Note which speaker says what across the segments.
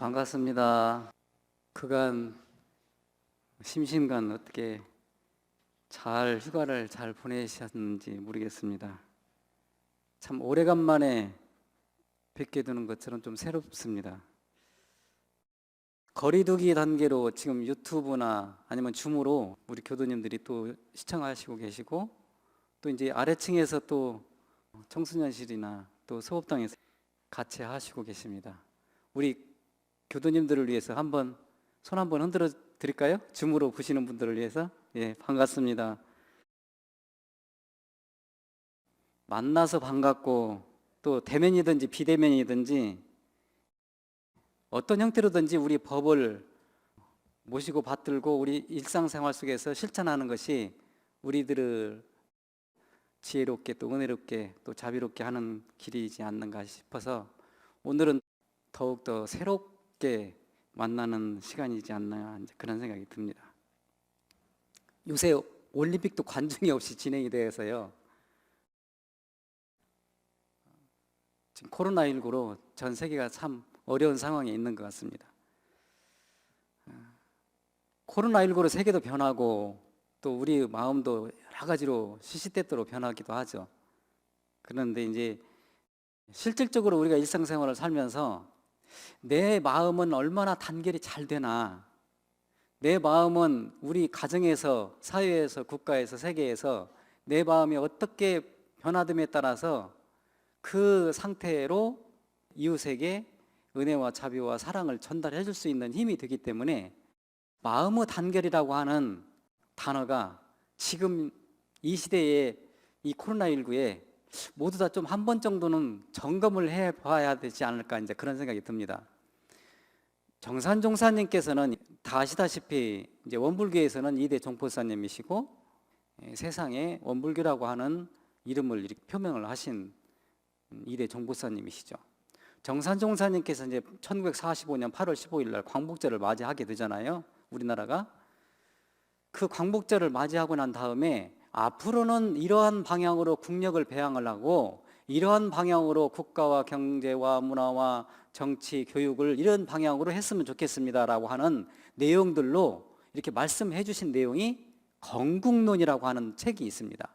Speaker 1: 반갑습니다. 그간 심심간 어떻게 잘 휴가를 잘 보내셨는지 모르겠습니다. 참 오래간만에 뵙게 되는 것처럼 좀 새롭습니다. 거리두기 단계로 지금 유튜브나 아니면 줌으로 우리 교도님들이 또 시청하시고 계시고, 또 이제 아래층에서 또 청소년실이나 또 소업당에서 같이 하시고 계십니다. 우리 교도님들을 위해서 손 한번 흔들어 드릴까요? 줌으로 보시는 분들을 위해서. 예, 반갑습니다. 만나서 반갑고, 또 대면이든지 비대면이든지 어떤 형태로든지 우리 법을 모시고 받들고 우리 일상생활 속에서 실천하는 것이 우리들을 지혜롭게 또 은혜롭게 또 자비롭게 하는 길이지 않는가 싶어서 오늘은 더욱더 새롭게 만나는 시간이지 않나, 그런 생각이 듭니다. 요새 올림픽도 관중이 없이 진행이 되어서요, 지금 코로나19로 전 세계가 참 어려운 상황에 있는 것 같습니다. 코로나19로 세계도 변하고 또 우리 마음도 여러 가지로 시시때때로 변하기도 하죠. 그런데 이제 실질적으로 우리가 일상생활을 살면서 내 마음은 얼마나 단결이 잘 되나, 내 마음은 우리 가정에서, 사회에서, 국가에서, 세계에서 내 마음이 어떻게 변화됨에 따라서 그 상태로 이웃에게 은혜와 자비와 사랑을 전달해 줄 수 있는 힘이 되기 때문에 마음의 단결이라고 하는 단어가 지금 이 시대에 이 코로나19에 모두 다 좀 한 번 정도는 점검을 해 봐야 되지 않을까, 이제 그런 생각이 듭니다. 정산 종사님께서는 다 아시다시피 이제 원불교에서는 2대 종포사님이시고, 세상에 원불교라고 하는 이름을 이렇게 표명을 하신 2대 종보사님이시죠. 정산 종사님께서 이제 1945년 8월 15일 날 광복절을 맞이하게 되잖아요. 우리나라가 그 광복절을 맞이하고 난 다음에 앞으로는 이러한 방향으로 국력을 배양을 하고, 이러한 방향으로 국가와 경제와 문화와 정치, 교육을 이런 방향으로 했으면 좋겠습니다라고 하는 내용들로 이렇게 말씀해 주신 내용이 건국론이라고 하는 책이 있습니다.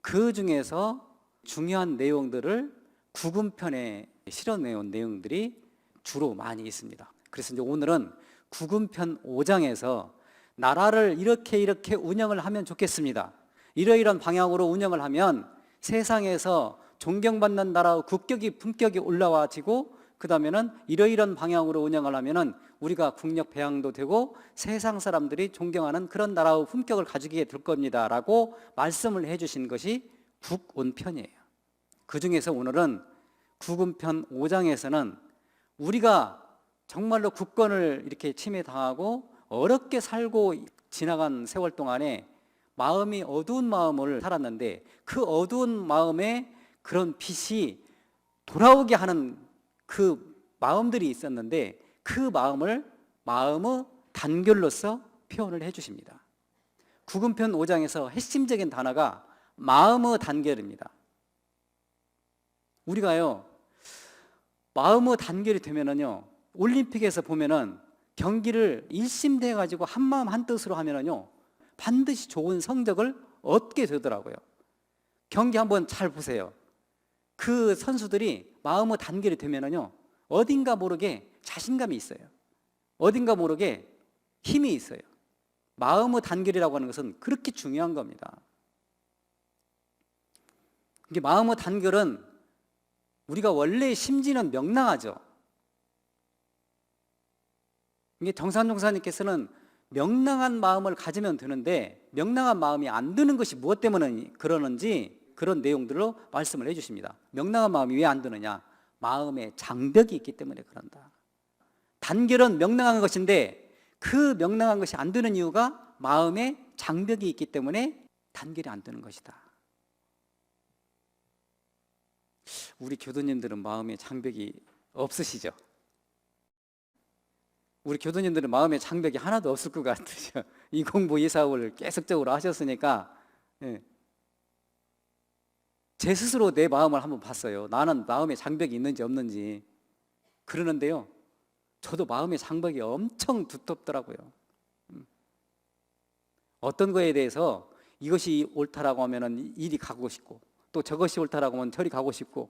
Speaker 1: 그 중에서 중요한 내용들을 구금편에 실어내온 내용들이 주로 많이 있습니다. 그래서 이제 오늘은 구금편 5장에서 나라를 이렇게 운영을 하면 좋겠습니다, 이러이러한 방향으로 운영을 하면 세상에서 존경받는 나라의 국격이 품격이 올라와지고, 그 다음에는 이러이러한 방향으로 운영을 하면은 우리가 국력 배양도 되고 세상 사람들이 존경하는 그런 나라의 품격을 가지게 될 겁니다 라고 말씀을 해주신 것이 국운편이에요. 그 중에서 오늘은 국운편 5장에서는 우리가 정말로 국권을 이렇게 침해당하고 어렵게 살고 지나간 세월 동안에 마음이 어두운 마음을 살았는데, 그 어두운 마음에 그런 빛이 돌아오게 하는 그 마음들이 있었는데, 그 마음을 마음의 단결로서 표현을 해 주십니다. 구금편 5장에서 핵심적인 단어가 마음의 단결입니다. 우리가요, 마음의 단결이 되면은요, 올림픽에서 보면은 경기를 일심돼 가지고 한 마음 한 뜻으로 하면은요 반드시 좋은 성적을 얻게 되더라고요. 경기 한번 잘 보세요. 그 선수들이 마음의 단결이 되면은요 어딘가 모르게 자신감이 있어요. 어딘가 모르게 힘이 있어요. 마음의 단결이라고 하는 것은 그렇게 중요한 겁니다. 이게 마음의 단결은 우리가 원래 심지는 명랑하죠. 이게 정산종사님께서는 명랑한 마음을 가지면 되는데, 명랑한 마음이 안 드는 것이 무엇 때문에 그러는지 그런 내용들로 말씀을 해주십니다. 명랑한 마음이 왜 안 드느냐? 마음에 장벽이 있기 때문에 그런다. 단결은 명랑한 것인데 그 명랑한 것이 안 드는 이유가 마음에 장벽이 있기 때문에 단결이 안 되는 것이다. 우리 교도님들은 마음에 장벽이 없으시죠? 우리 교도님들은 마음에 장벽이 하나도 없을 것 같으죠. 이 공부 이 사업을 계속적으로 하셨으니까. 예. 제 스스로 내 마음을 한번 봤어요. 나는 마음에 장벽이 있는지 없는지. 그러는데요, 저도 마음의 장벽이 엄청 두텁더라고요. 어떤 거에 대해서 이것이 옳다라고 하면은 이리 가고 싶고, 또 저것이 옳다라고 하면 저리 가고 싶고,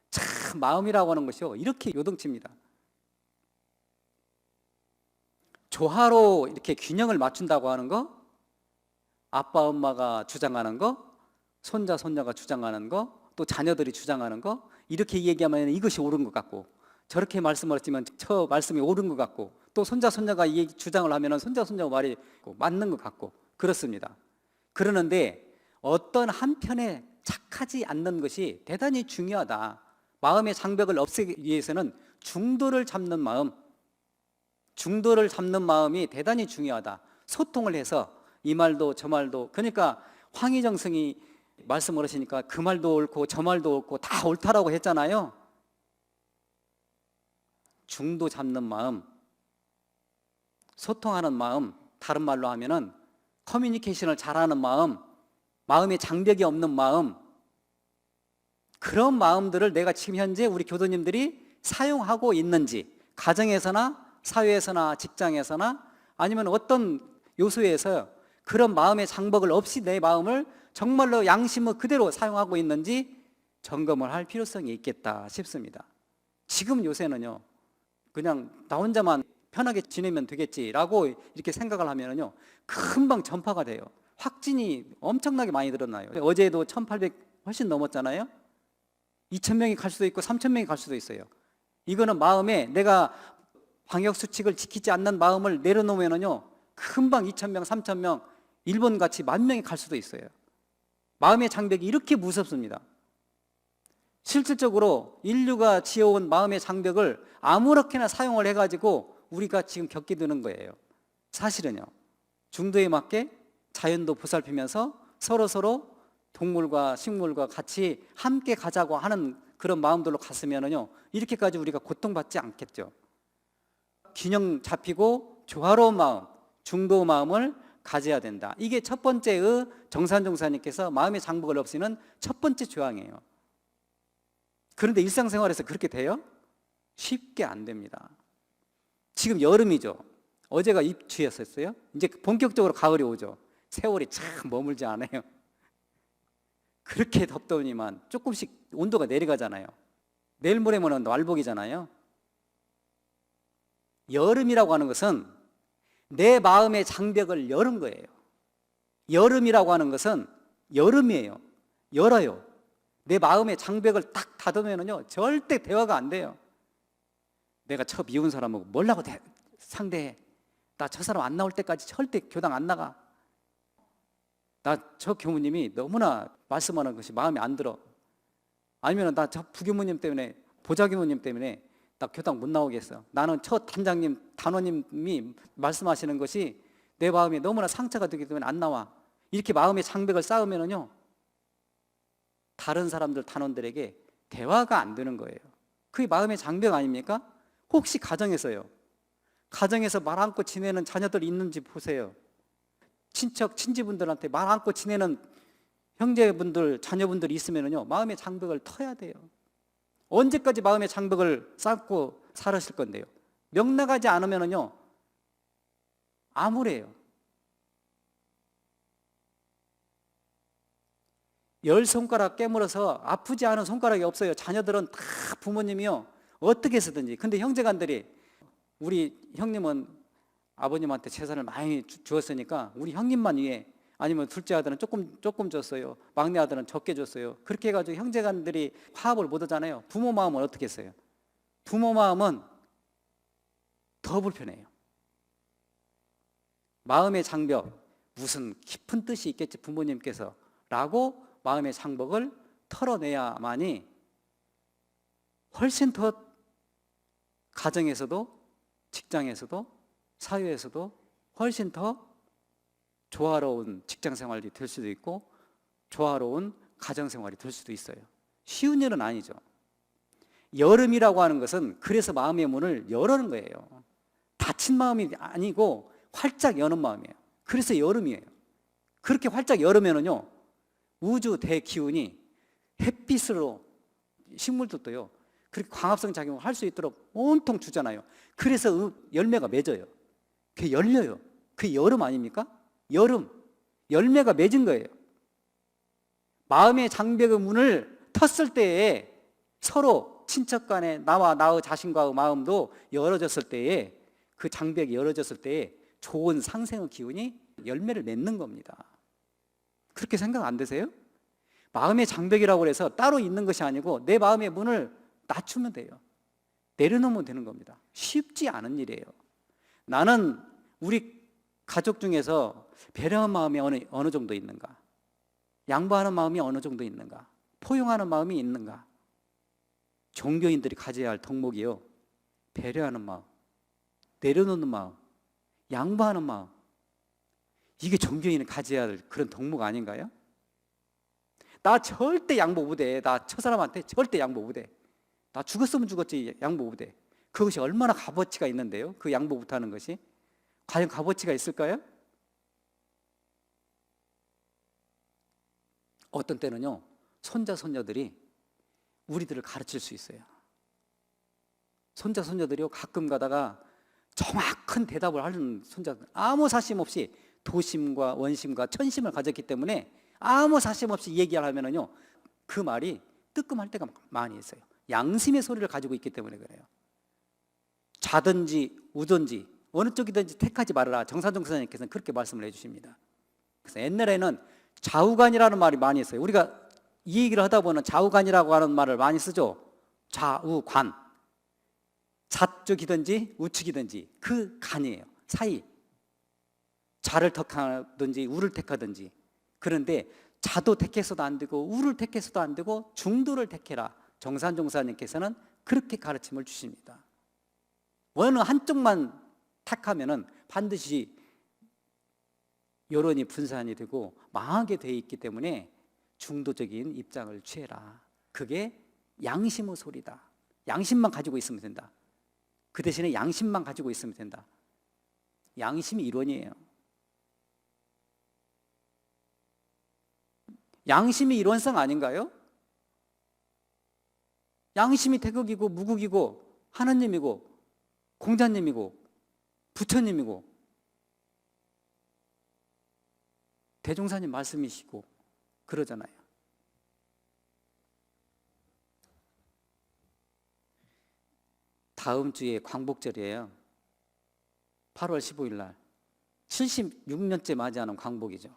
Speaker 1: 참 마음이라고 하는 것이요, 이렇게 요동칩니다. 조화로 이렇게 균형을 맞춘다고 하는 거, 아빠 엄마가 주장하는 거, 손자 손녀가 주장하는 거, 또 자녀들이 주장하는 거, 이렇게 얘기하면 이것이 옳은 것 같고, 저렇게 말씀을 하시면 저 말씀이 옳은 것 같고, 또 손자 손녀가 이 주장을 하면 손자 손녀 말이 맞는 것 같고 그렇습니다. 그러는데 어떤 한편에 착하지 않는 것이 대단히 중요하다. 마음의 장벽을 없애기 위해서는 중도를 잡는 마음, 중도를 잡는 마음이 대단히 중요하다. 소통을 해서 이 말도 저 말도, 그러니까 황희정 성이 말씀을 하시니까 그 말도 옳고 저 말도 옳고 다 옳다라고 했잖아요. 중도 잡는 마음, 소통하는 마음, 다른 말로 하면은 커뮤니케이션을 잘하는 마음, 마음의 장벽이 없는 마음, 그런 마음들을 내가 지금 현재 우리 교도님들이 사용하고 있는지, 가정에서나 사회에서나 직장에서나 아니면 어떤 요소에서 그런 마음의 장벽을 없이 내 마음을 정말로 양심을 그대로 사용하고 있는지 점검을 할 필요성이 있겠다 싶습니다. 지금 요새는요, 그냥 나 혼자만 편하게 지내면 되겠지라고 이렇게 생각을 하면요, 금방 전파가 돼요. 확진이 엄청나게 많이 늘어나요. 어제도 1,800 훨씬 넘었잖아요. 2,000명이 갈 수도 있고 3,000명이 갈 수도 있어요. 이거는 마음에 내가 방역수칙을 지키지 않는 마음을 내려놓으면요, 금방 2,000명, 3,000명, 일본같이 10,000명이 갈 수도 있어요. 마음의 장벽이 이렇게 무섭습니다. 실질적으로 인류가 지어온 마음의 장벽을 아무렇게나 사용을 해가지고 우리가 지금 겪게 되는 거예요. 사실은요, 중도에 맞게 자연도 보살피면서 서로 동물과 식물과 같이 함께 가자고 하는 그런 마음들로 갔으면요, 이렇게까지 우리가 고통받지 않겠죠. 균형 잡히고 조화로운 마음, 중도 마음을 가져야 된다. 이게 첫 번째의 정산종사님께서 마음의 장벽을 없애는 첫 번째 조항이에요. 그런데 일상생활에서 그렇게 돼요? 쉽게 안 됩니다. 지금 여름이죠. 어제가 입추였었어요. 이제 본격적으로 가을이 오죠. 세월이 참 머물지 않아요. 그렇게 덥더니만 조금씩 온도가 내려가잖아요. 내일 모레면 말복이잖아요. 여름이라고 하는 것은 내 마음의 장벽을 여는 거예요. 여름이라고 하는 것은 여름이에요. 열어요. 내 마음의 장벽을 딱 닫으면요, 절대 대화가 안 돼요. 내가 저 미운 사람하고 뭐라고 상대해? 나 저 사람 안 나올 때까지 절대 교당 안 나가. 나 저 교무님이 너무나 말씀하는 것이 마음에 안 들어. 아니면 나 저 부교무님 때문에, 보좌교무님 때문에 나 교당 못 나오겠어. 나는 저 단장님, 단원님이 말씀하시는 것이 내 마음에 너무나 상처가 되기 때문에 안 나와. 이렇게 마음의 장벽을 쌓으면요, 다른 사람들, 단원들에게 대화가 안 되는 거예요. 그게 마음의 장벽 아닙니까? 혹시 가정에서요, 가정에서 말 안고 지내는 자녀들 있는지 보세요. 친척, 친지분들한테 말 안고 지내는 형제분들, 자녀분들이 있으면요, 마음의 장벽을 터야 돼요. 언제까지 마음의 장벽을 쌓고 살으실 건데요? 명나가지 않으면요, 암울해요. 10손가락 깨물어서 아프지 않은 손가락이 없어요. 자녀들은 다 부모님이요, 어떻게 쓰든지. 근데 형제간들이, 우리 형님은 아버님한테 재산을 많이 주었으니까 우리 형님만 위해, 아니면 둘째 아들은 조금 줬어요. 막내 아들은 적게 줬어요. 그렇게 해가지고 형제간들이 화합을 못 하잖아요. 부모 마음은 어떻게 했어요? 부모 마음은 더 불편해요. 마음의 장벽, 무슨 깊은 뜻이 있겠지 부모님께서 라고 마음의 장벽을 털어내야만이 훨씬 더 가정에서도 직장에서도 사회에서도 훨씬 더 조화로운 직장생활이 될 수도 있고 조화로운 가정생활이 될 수도 있어요. 쉬운 일은 아니죠. 여름이라고 하는 것은 그래서 마음의 문을 여는 거예요. 닫힌 마음이 아니고 활짝 여는 마음이에요. 그래서 여름이에요. 그렇게 활짝 열으면요, 우주 대기운이 햇빛으로, 식물들도요, 그렇게 광합성 작용을 할 수 있도록 온통 주잖아요. 그래서 열매가 맺어요. 그게 열려요. 그게 여름 아닙니까? 여름. 열매가 맺은 거예요. 마음의 장벽의 문을 텄을 때에 서로 친척 간에 나와 나의 자신과의 마음도 열어졌을 때에 그 장벽이 열어졌을 때에 좋은 상생의 기운이 열매를 맺는 겁니다. 그렇게 생각 안 되세요? 마음의 장벽이라고 해서 따로 있는 것이 아니고 내 마음의 문을 낮추면 돼요. 내려놓으면 되는 겁니다. 쉽지 않은 일이에요. 나는 우리 가족 중에서 배려하는 마음이 어느 정도 있는가? 양보하는 마음이 어느 정도 있는가? 포용하는 마음이 있는가? 종교인들이 가져야 할 덕목이요. 배려하는 마음, 내려놓는 마음, 양보하는 마음. 이게 종교인이 가져야 할 그런 덕목 아닌가요? 나 절대 양보 못해. 나 처사람한테 절대 양보 못해. 나 죽었으면 죽었지 양보 못해. 그것이 얼마나 값어치가 있는데요. 그 양보 못하는 것이 과연 값어치가 있을까요? 어떤 때는요, 손자 손녀들이 우리들을 가르칠 수 있어요. 손자 손녀들이요, 가끔 가다가 정확한 대답을 하는 손자들, 아무 사심 없이 도심과 원심과 천심을 가졌기 때문에 아무 사심 없이 얘기를 하면은요, 그 말이 뜨끔할 때가 많이 있어요. 양심의 소리를 가지고 있기 때문에 그래요. 자든지 우든지 어느 쪽이든지 택하지 말아라. 정산종 선생님께서는 그렇게 말씀을 해주십니다. 그래서 옛날에는 좌우간이라는 말이 많이 있어요. 우리가 이 얘기를 하다 보면 좌우간이라고 하는 말을 많이 쓰죠. 좌우관, 좌쪽이든지 우측이든지 그 간이에요. 사이. 좌를 택하든지 우를 택하든지. 그런데 좌도 택해서도 안 되고 우를 택해서도 안 되고 중도를 택해라. 정산종사님께서는 그렇게 가르침을 주십니다. 어느 한쪽만 택하면은 반드시 여론이 분산이 되고 망하게 돼 있기 때문에 중도적인 입장을 취해라. 그게 양심의 소리다. 양심만 가지고 있으면 된다. 그 대신에 양심만 가지고 있으면 된다. 양심이 이론이에요. 양심이 이론성 아닌가요? 양심이 태극이고 무국이고 하느님이고 공자님이고 부처님이고 대종사님 말씀이시고 그러잖아요. 다음 주에 광복절이에요. 8월 15일 날 76년째 맞이하는 광복이죠.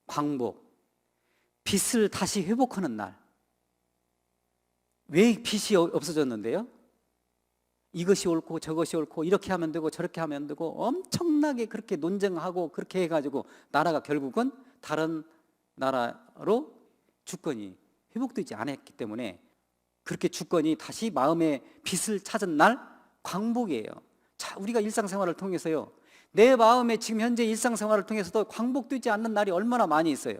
Speaker 1: 광복, 빚을 다시 회복하는 날. 왜 빚이 없어졌는데요? 이것이 옳고 저것이 옳고 이렇게 하면 되고 저렇게 하면 되고 엄청나게 그렇게 논쟁하고 그렇게 해가지고 나라가 결국은 다른 나라로 주권이 회복되지 않았기 때문에 그렇게 주권이 다시 마음의 빚을 찾은 날 광복이에요. 자, 우리가 일상생활을 통해서요, 내 마음의 지금 현재 일상생활을 통해서도 광복되지 않는 날이 얼마나 많이 있어요.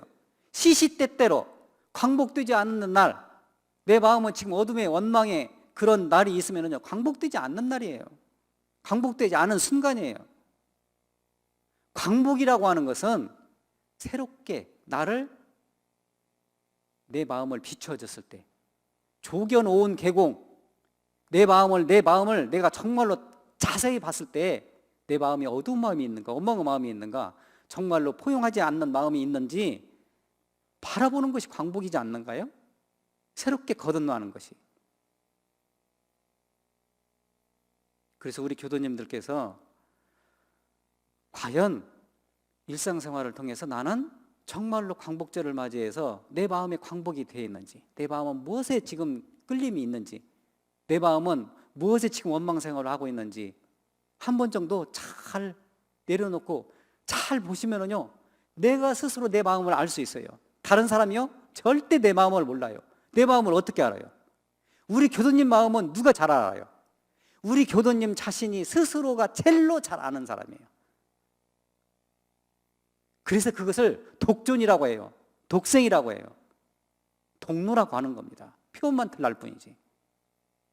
Speaker 1: 시시때때로 광복되지 않는 날, 내 마음은 지금 어둠의 원망에 그런 날이 있으면요, 광복되지 않는 날이에요. 광복되지 않은 순간이에요. 광복이라고 하는 것은 새롭게 나를, 내 마음을 비추어졌을 때, 조견5온 계공, 내 마음을 내가 정말로 자세히 봤을 때 내 마음이 어두운 마음이 있는가, 원망의 마음이 있는가, 정말로 포용하지 않는 마음이 있는지 바라보는 것이 광복이지 않는가요? 새롭게 거듭나는 것이. 그래서 우리 교도님들께서 과연 일상생활을 통해서 나는 정말로 광복절을 맞이해서 내 마음에 광복이 되어 있는지, 내 마음은 무엇에 지금 끌림이 있는지, 내 마음은 무엇에 지금 원망생활을 하고 있는지 한 번 정도 잘 내려놓고 잘 보시면은요, 내가 스스로 내 마음을 알 수 있어요. 다른 사람이요? 절대 내 마음을 몰라요. 내 마음을 어떻게 알아요? 우리 교도님 마음은 누가 잘 알아요? 우리 교도님 자신이 스스로가 첼로 잘 아는 사람이에요. 그래서 그것을 독존이라고 해요. 독생이라고 해요. 독노라고 하는 겁니다. 표현만 틀릴 뿐이지.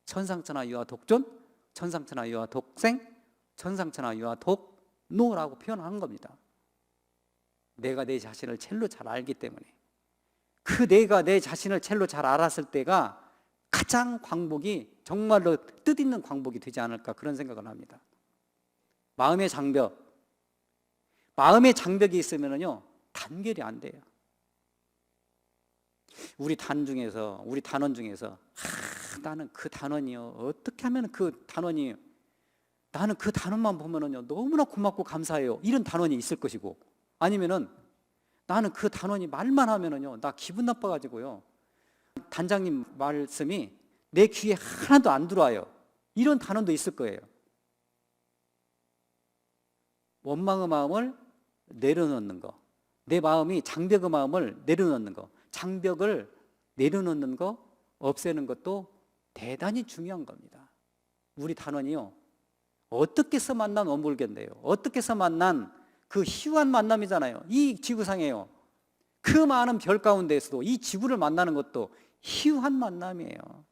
Speaker 1: 천상천하유아 독존, 천상천하유아 독생, 천상천하유아 독노라고 표현하는 겁니다. 내가 내 자신을 첼로 잘 알기 때문에, 그 내가 내 자신을 첼로 잘 알았을 때가 가장 광복이 정말로 뜻있는 광복이 되지 않을까 그런 생각을 합니다. 마음의 장벽. 마음의 장벽이 있으면요 단결이 안 돼요. 우리 단원 중에서 나는 그 단원이요 어떻게 하면 그 단원이 나는 그 단원만 보면은요 너무나 고맙고 감사해요 이런 단원이 있을 것이고, 아니면은 나는 그 단원이 말만 하면은요 나 기분 나빠가지고요 단장님 말씀이 내 귀에 하나도 안 들어와요 이런 단원도 있을 거예요. 원망의 마음을 내려놓는 거, 내 마음이 장벽의 마음을 내려놓는 거, 장벽을 내려놓는 거, 없애는 것도 대단히 중요한 겁니다. 우리 단원이요 어떻게 해서 만난 원불견인데요, 어떻게 해서 만난 그 희귀한 만남이잖아요. 이 지구상에요 그 많은 별 가운데에서도 이 지구를 만나는 것도 희귀한 만남이에요.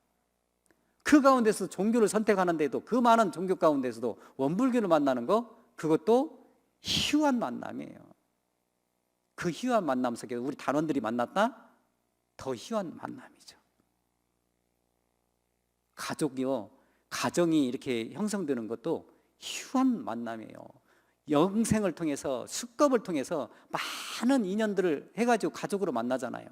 Speaker 1: 그 가운데서 종교를 선택하는데도 그 많은 종교 가운데서도 원불교를 만나는 거, 그것도 희귀한 만남이에요. 그 희귀한 만남 속에 우리 단원들이 만났다? 더 희귀한 만남이죠. 가족이요, 가정이 이렇게 형성되는 것도 희귀한 만남이에요. 영생을 통해서, 숙겁을 통해서 많은 인연들을 해가지고 가족으로 만나잖아요.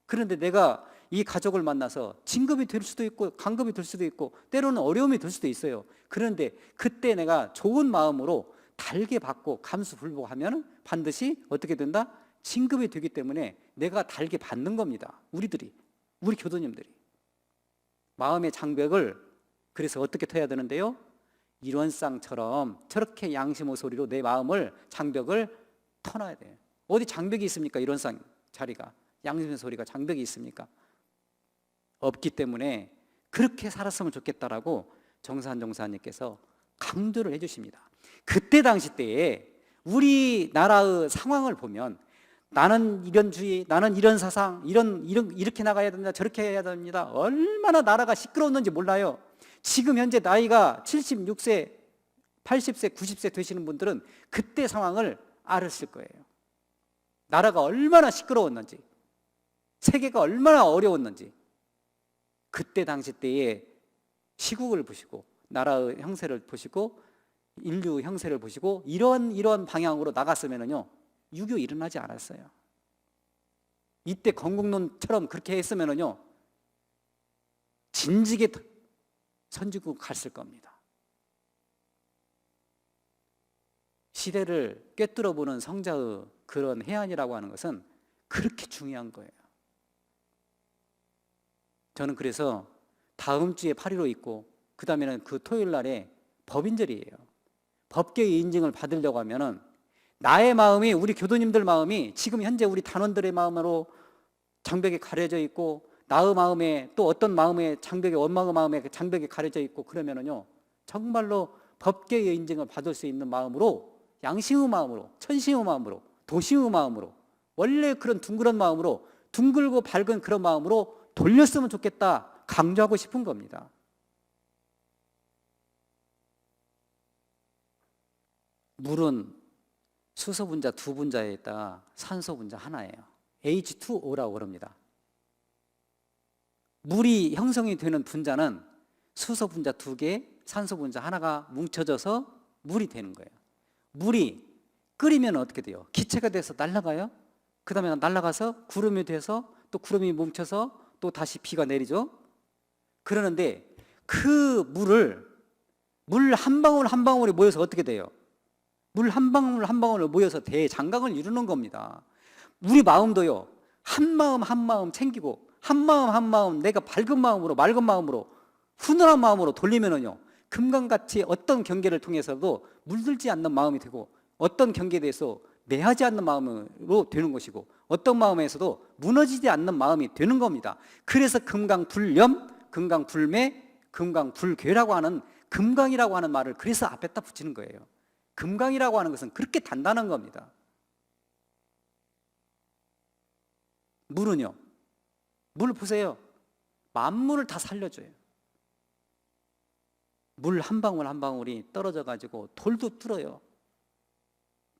Speaker 1: 그런데 내가 이 가족을 만나서 진급이 될 수도 있고 간급이 될 수도 있고 때로는 어려움이 될 수도 있어요. 그런데 그때 내가 좋은 마음으로 달게 받고 감수불복하면 반드시 어떻게 된다? 진급이 되기 때문에 내가 달게 받는 겁니다. 우리 교도님들이 마음의 장벽을 그래서 어떻게 터야 되는데요? 일원상처럼 저렇게 양심의 소리로 내 마음을 장벽을 터놔야 돼요. 어디 장벽이 있습니까? 일원상 자리가, 양심의 소리가 장벽이 있습니까? 없기 때문에 그렇게 살았으면 좋겠다라고 정산 종사님께서 강조를 해주십니다. 그때 당시 때에 우리나라의 상황을 보면 나는 이런 주의, 나는 이런 사상, 이렇게 나가야 된다, 저렇게 해야 됩니다. 얼마나 나라가 시끄러웠는지 몰라요. 지금 현재 나이가 76세, 80세, 90세 되시는 분들은 그때 상황을 알았을 거예요. 나라가 얼마나 시끄러웠는지, 세계가 얼마나 어려웠는지. 그때 당시 때에 시국을 보시고 나라의 형세를 보시고 인류 형세를 보시고 이런 방향으로 나갔으면요 6.25 일어나지 않았어요. 이때 건국론처럼 그렇게 했으면요 진지게 선지국 갔을 겁니다. 시대를 꿰뚫어 보는 성자의 그런 해안이라고 하는 것은 그렇게 중요한 거예요. 저는 그래서 다음 주에 8.15 있고 그 다음에는 그 토요일 날에 법인절이에요. 법계의 인증을 받으려고 하면은 나의 마음이, 우리 교도님들 마음이 지금 현재 우리 단원들의 마음으로 장벽에 가려져 있고 나의 마음에 또 어떤 마음의 장벽에, 원망의 마음에 장벽에 가려져 있고 그러면은요 정말로 법계의 인증을 받을 수 있는 마음으로, 양심의 마음으로, 천심의 마음으로, 도심의 마음으로, 원래 그런 둥그런 마음으로, 둥글고 밝은 그런 마음으로 돌렸으면 좋겠다 강조하고 싶은 겁니다. 물은 수소 분자 두 분자에 있다가 산소 분자 하나예요. H2O라고 그럽니다. 물이 형성이 되는 분자는 수소 분자 두 개, 산소 분자 하나가 뭉쳐져서 물이 되는 거예요. 물이 끓이면 어떻게 돼요? 기체가 돼서 날아가요. 그 다음에 날아가서 구름이 돼서 또 구름이 뭉쳐서 또 다시 비가 내리죠. 그러는데 그 물 한 방울 한 방울이 모여서 어떻게 돼요? 물 한 방울 한 방울 모여서 대장강을 이루는 겁니다. 우리 마음도요 한 마음 한 마음 챙기고 한 마음 한 마음 내가 밝은 마음으로, 맑은 마음으로, 훈훈한 마음으로 돌리면은요 금강같이 어떤 경계를 통해서도 물들지 않는 마음이 되고 어떤 경계에 대해서 매하지 않는 마음으로 되는 것이고 어떤 마음에서도 무너지지 않는 마음이 되는 겁니다. 그래서 금강불염, 금강불매, 금강불괴라고 하는, 금강이라고 하는 말을 그래서 앞에다 붙이는 거예요. 금강이라고 하는 것은 그렇게 단단한 겁니다. 물은요, 물 보세요. 만물을 다 살려줘요. 물 한 방울 한 방울이 떨어져 가지고 돌도 뚫어요.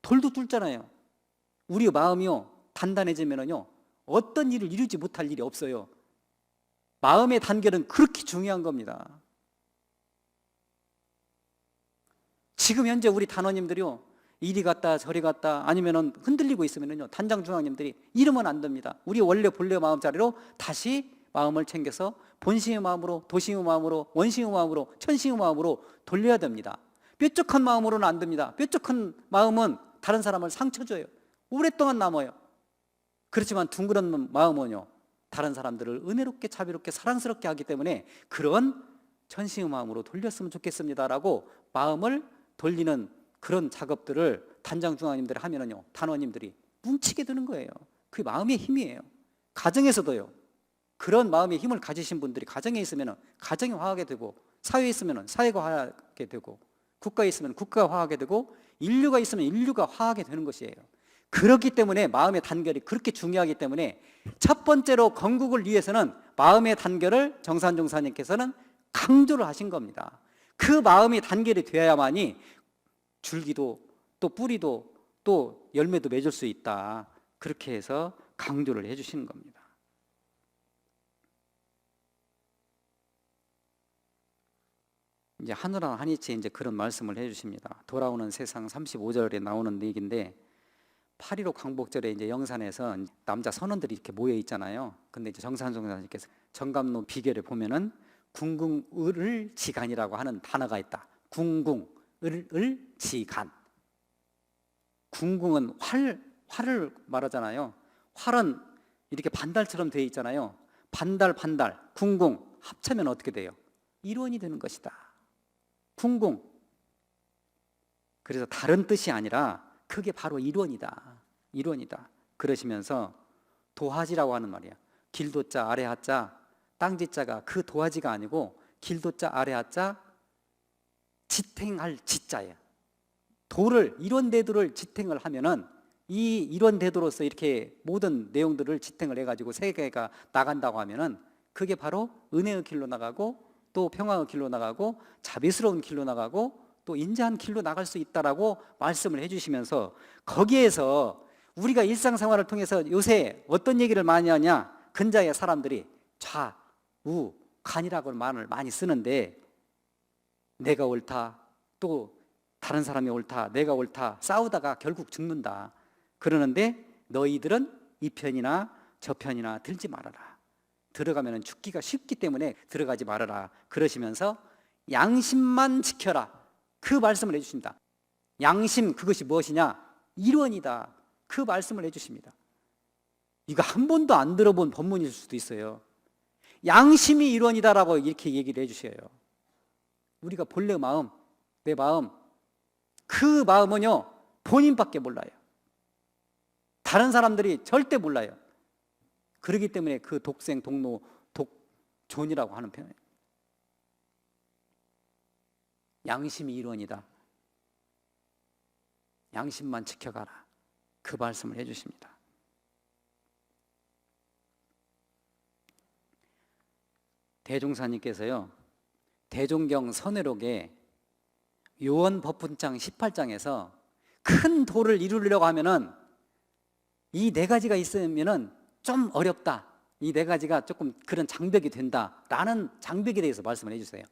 Speaker 1: 돌도 뚫잖아요. 우리 마음이요 단단해지면은요 어떤 일을 이루지 못할 일이 없어요. 마음의 단결은 그렇게 중요한 겁니다. 지금 현재 우리 단원님들이요, 이리 갔다 저리 갔다 아니면은 흔들리고 있으면은요, 단장 중앙님들이 이러면 안 됩니다. 우리 원래 본래 마음자리로 다시 마음을 챙겨서 본심의 마음으로, 도심의 마음으로, 원심의 마음으로, 천심의 마음으로 돌려야 됩니다. 뾰족한 마음으로는 안 됩니다. 뾰족한 마음은 다른 사람을 상처 줘요. 오랫동안 남아요. 그렇지만 둥그런 마음은요, 다른 사람들을 은혜롭게 자비롭게 사랑스럽게 하기 때문에 그런 천심의 마음으로 돌렸으면 좋겠습니다라고 마음을 돌리는 그런 작업들을 단장 중앙님들이 하면은요, 단원님들이 뭉치게 되는 거예요. 그게 마음의 힘이에요. 가정에서도요, 그런 마음의 힘을 가지신 분들이 가정에 있으면 가정이 화하게 되고, 사회에 있으면 사회가 화하게 되고, 국가에 있으면 국가가 화하게 되고, 인류가 있으면 인류가 화하게 되는 것이에요. 그렇기 때문에 마음의 단결이 그렇게 중요하기 때문에 첫 번째로 건국을 위해서는 마음의 단결을 정산종사님께서는 강조를 하신 겁니다. 그 마음이 단결이 되어야만이 줄기도 또 뿌리도 또 열매도 맺을 수 있다. 그렇게 해서 강조를 해주시는 겁니다. 이제 한우랑 한이치에 이제 그런 말씀을 해주십니다. 돌아오는 세상 35절에 나오는 얘기인데, 8.15 광복절에 이제 영산에서 남자 선원들이 이렇게 모여 있잖아요. 근데 이제 정산종사님께서 정감로 비결에 보면은 궁궁을지간이라고 하는 단어가 있다. 궁궁을지간. 궁궁은 활을 말하잖아요. 활은 이렇게 반달처럼 되어 있잖아요. 반달, 궁궁 합치면 어떻게 돼요? 일원이 되는 것이다. 궁궁. 그래서 다른 뜻이 아니라 그게 바로 일원이다. 일원이다. 그러시면서 도화지라고 하는 말이야. 길도자 아래 하자, 땅지자가 그 도화지가 아니고 길도자 아래 하자, 지탱할 지자예요. 도를, 일원대도를 지탱을 하면은 이 일원대도로서 이렇게 모든 내용들을 지탱을 해가지고 세계가 나간다고 하면은 그게 바로 은혜의 길로 나가고 또 평화의 길로 나가고 자비스러운 길로 나가고 또 인자한 길로 나갈 수 있다라고 말씀을 해주시면서, 거기에서 우리가 일상생활을 통해서 요새 어떤 얘기를 많이 하냐, 근자의 사람들이 좌우 간이라고 말을 많이 쓰는데, 내가 옳다, 또 다른 사람이 옳다, 내가 옳다 싸우다가 결국 죽는다. 그러는데 너희들은 이 편이나 저 편이나 들지 말아라. 들어가면 죽기가 쉽기 때문에 들어가지 말아라. 그러시면서 양심만 지켜라. 그 말씀을 해주십니다. 양심, 그것이 무엇이냐? 일원이다. 그 말씀을 해주십니다. 이거 한 번도 안 들어본 법문일 수도 있어요. 양심이 일원이다라고 이렇게 얘기를 해주셔요. 우리가 본래 마음, 내 마음, 그 마음은요, 본인밖에 몰라요. 다른 사람들이 절대 몰라요. 그렇기 때문에 그 독생, 독노, 독존이라고 하는 표현이에요. 양심이 일원이다. 양심만 지켜가라. 그 말씀을 해주십니다. 대종사님께서요, 대종경 선회록에 요원법훈장 18장에서 큰 도를 이루려고 하면은 이 네 가지가 있으면은 좀 어렵다. 이 네 가지가 조금 그런 장벽이 된다라는 장벽에 대해서 말씀을 해주세요.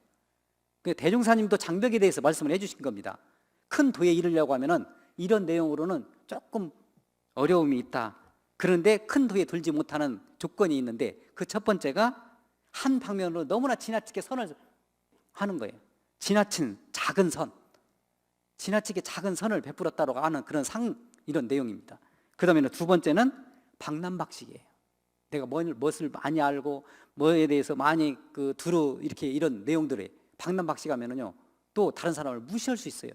Speaker 1: 대종사님도 장벽에 대해서 말씀을 해주신 겁니다. 큰 도에 이르려고 하면은 이런 내용으로는 조금 어려움이 있다. 그런데 큰 도에 들지 못하는 조건이 있는데, 그 첫 번째가 한 방면으로 너무나 지나치게 선을 하는 거예요. 지나친 작은 선, 지나치게 작은 선을 베풀었다고 하는 그런 이런 내용입니다. 그 다음에 두 번째는 박남박식이에요. 내가 무엇을 많이 알고 뭐에 대해서 많이 두루 이렇게 이런 내용들에 박남박식하면은요, 또 다른 사람을 무시할 수 있어요.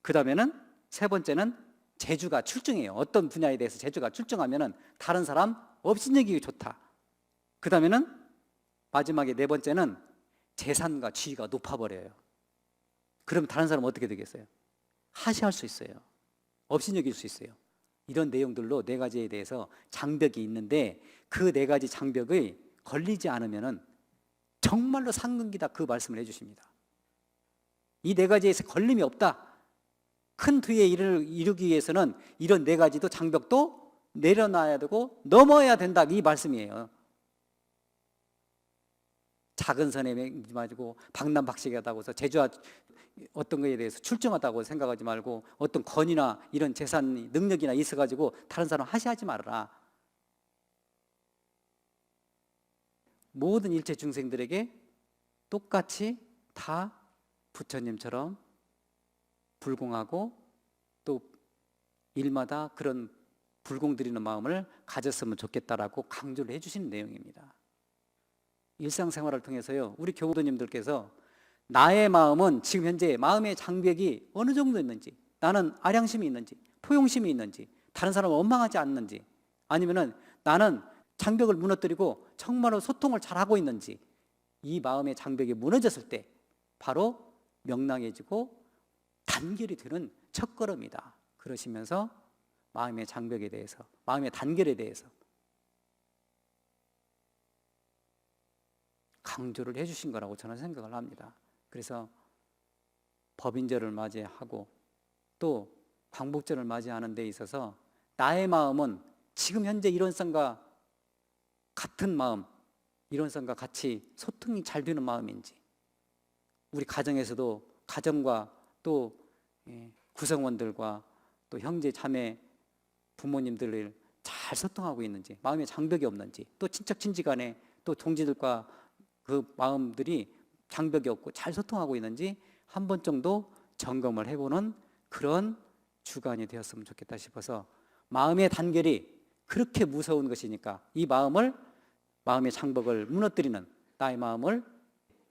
Speaker 1: 그 다음에는 세 번째는 재주가 출중해요. 어떤 분야에 대해서 재주가 출중하면은 다른 사람 업신여기기 좋다. 그 다음에는 마지막에 네 번째는 재산과 지위가 높아버려요. 그럼 다른 사람은 어떻게 되겠어요? 하시할 수 있어요. 업신여길 수 있어요. 이런 내용들로 네 가지에 대해서 장벽이 있는데, 그 네 가지 장벽이 걸리지 않으면은 정말로 상근기다. 그 말씀을 해주십니다. 이 네 가지에서 걸림이 없다. 큰 뒤에 이루기 위해서는 이런 네 가지도 장벽도 내려놔야 되고 넘어야 된다. 이 말씀이에요. 작은 선에 맹지마지고 박남박식하다고 해서 제주와 어떤 거에 대해서 출중하다고 생각하지 말고 어떤 권위나 이런 재산 능력이나 있어가지고 다른 사람 하시하지 말아라. 모든 일체 중생들에게 똑같이 다 부처님처럼 불공하고 또 일마다 그런 불공드리는 마음을 가졌으면 좋겠다라고 강조를 해주시는 내용입니다. 일상생활을 통해서요, 우리 교우도님들께서 나의 마음은 지금 현재 마음의 장벽이 어느 정도 있는지, 나는 아량심이 있는지, 포용심이 있는지, 다른 사람을 원망하지 않는지, 아니면은 나는 장벽을 무너뜨리고 정말로 소통을 잘하고 있는지, 이 마음의 장벽이 무너졌을 때 바로 명랑해지고 단결이 되는 첫걸음이다. 그러시면서 마음의 장벽에 대해서, 마음의 단결에 대해서 강조를 해주신 거라고 저는 생각을 합니다. 그래서 법인절을 맞이하고 또 광복절을 맞이하는 데 있어서 나의 마음은 지금 현재 이런성과 같은 마음, 이런성과 같이 소통이 잘 되는 마음인지, 우리 가정에서도 가정과 또 구성원들과 또 형제 자매 부모님들을 잘 소통하고 있는지, 마음에 장벽이 없는지, 또 친척 친지 간에 또 동지들과 그 마음들이 장벽이 없고 잘 소통하고 있는지 한 번 정도 점검을 해보는 그런 주간이 되었으면 좋겠다 싶어서, 마음의 단결이 그렇게 무서운 것이니까 이 마음의 장벽을 무너뜨리는 나의 마음을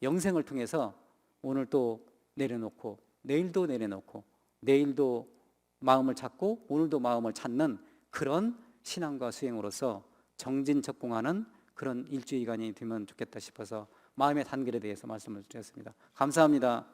Speaker 1: 영생을 통해서 오늘 또 내려놓고 내일도 내려놓고 내일도 마음을 찾고 오늘도 마음을 찾는 그런 신앙과 수행으로서 정진적공하는 그런 일주일간이 되면 좋겠다 싶어서 마음의 단결에 대해서 말씀을 드렸습니다. 감사합니다.